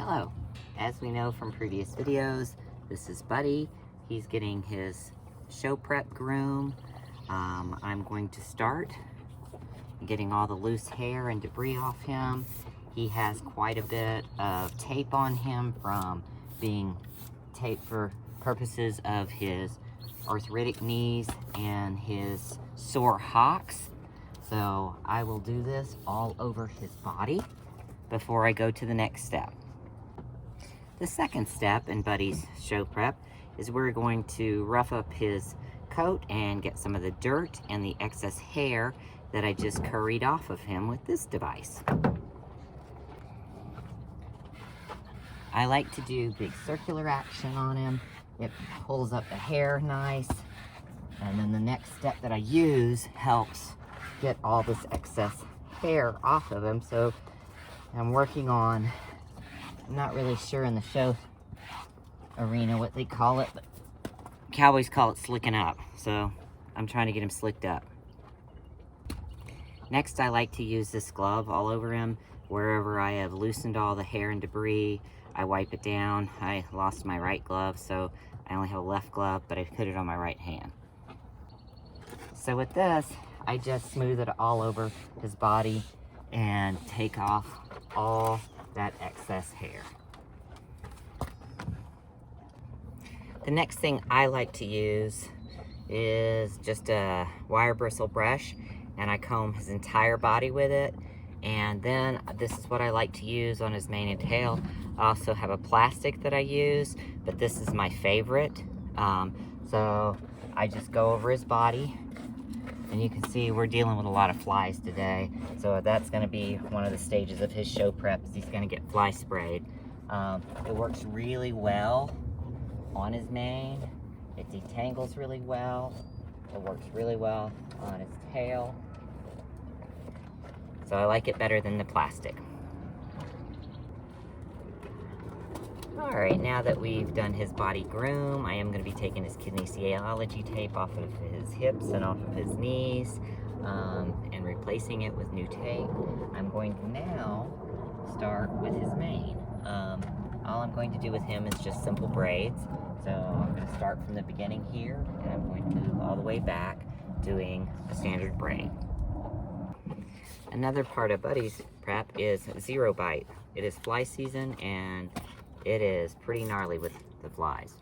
Hello. As we know from previous videos, this is Buddy. He's getting his show prep groom. I'm going to start getting all the loose hair and debris off him. He has quite a bit of tape on him from being taped for purposes of his arthritic knees and his sore hocks. So I will do this all over his body before I go to the next step. The second step in Buddy's show prep is we're going to rough up his coat and get some of the dirt and the excess hair that I just curried off of him with this device. I like to do big circular action on him. It pulls up the hair nice. And then the next step that I use helps get all this excess hair off of him. So I'm working on, I'm not really sure in the show arena what they call it, but cowboys call it slicking up. So I'm trying to get him slicked up. Next, I like to use this glove all over him. Wherever I have loosened all the hair and debris, I wipe it down. I lost my right glove, so I only have a left glove, but I put it on my right hand. So with this, I just smooth it all over his body and take off all that excess hair. The next thing I like to use is just a wire bristle brush, and I comb his entire body with it. And then this is what I like to use on his mane and tail. I also have a plastic that I use, but this is my favorite. So I just go over his body, and you can see we're dealing with a lot of flies today. So that's gonna be one of the stages of his show prep. He's gonna get fly sprayed. It works really well on his mane. It detangles really well. It works really well on his tail. So I like it better than the plastic. Alright, now that we've done his body groom, I am going to be taking his kinesiology tape off of his hips and off of his knees, and replacing it with new tape. I'm going to now start with his mane. All I'm going to do with him is just simple braids. So I'm going to start from the beginning here, and I'm going to move all the way back, doing a standard braid. Another part of Buddy's prep is zero bite. It is fly season, and it is pretty gnarly with the flies.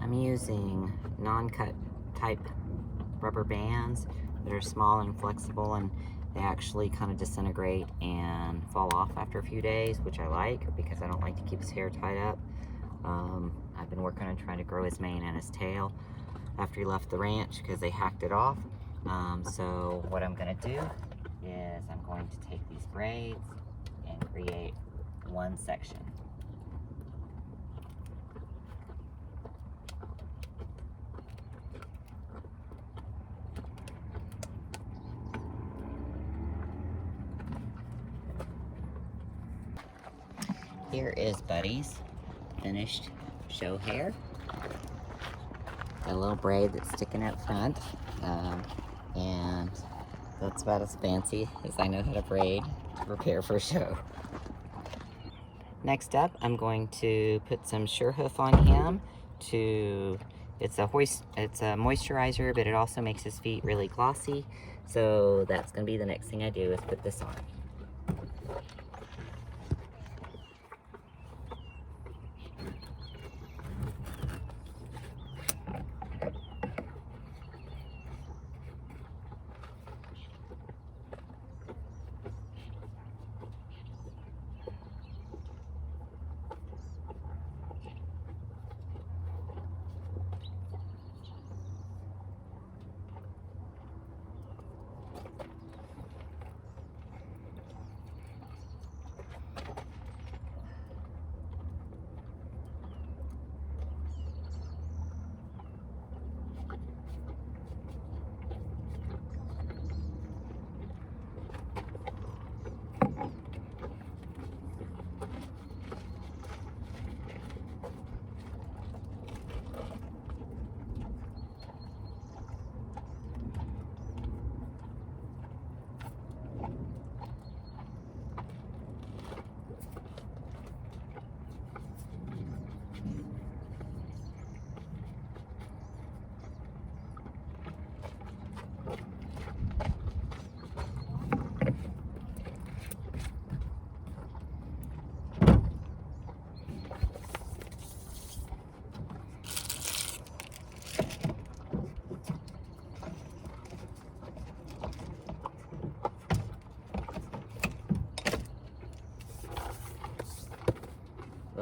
I'm using non-cut type rubber bands that are small and flexible, and they actually kind of disintegrate and fall off after a few days, which I like because I don't like to keep his hair tied up. I've been working on trying to grow his mane and his tail after he left the ranch because they hacked it off. So what I'm gonna do is I'm going to take these braids and create one section. Here is Buddy's finished show hair. Got a little braid that's sticking out front, and that's about as fancy as I know how to braid to prepare for a show. Next up, I'm going to put some Sure Hoof on him. It's a moisturizer, but it also makes his feet really glossy. So that's going to be the next thing I do is put this on.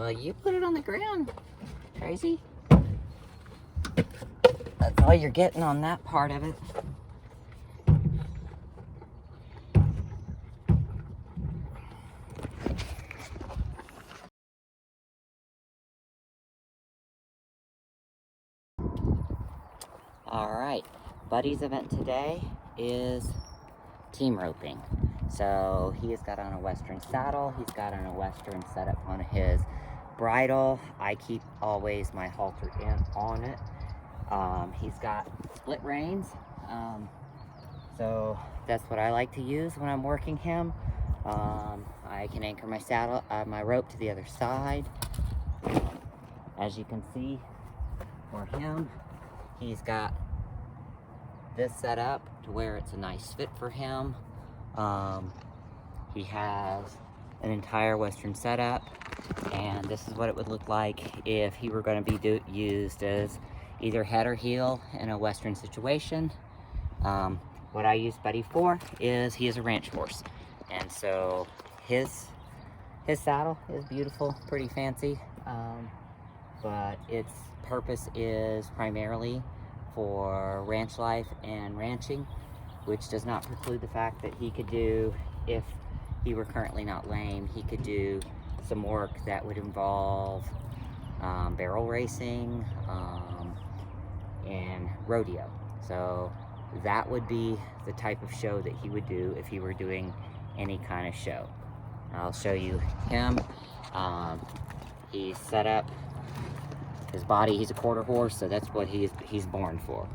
Well, you put it on the ground, Crazy. That's all you're getting on that part of it. Alright, Buddy's event today is team roping. So he has got on a Western saddle, he's got on a Western setup on his bridle. I keep always my halter on it. He's got split reins, so that's what I like to use when I'm working him. I can anchor my saddle, my rope to the other side. As you can see, for him, he's got this set up to where it's a nice fit for him. He has an entire Western setup, and this is what it would look like if he were going to be used as either head or heel in a Western situation. What I use Buddy for is he is a ranch horse, and so his saddle is beautiful, pretty fancy, but its purpose is primarily for ranch life and ranching, which does not preclude the fact that he could do, if he were currently not lame, he could do some work that would involve barrel racing and rodeo. So that would be the type of show that he would do if he were doing any kind of show. I'll show you him. He's set up his body. He's a quarter horse, so that's what he's born for.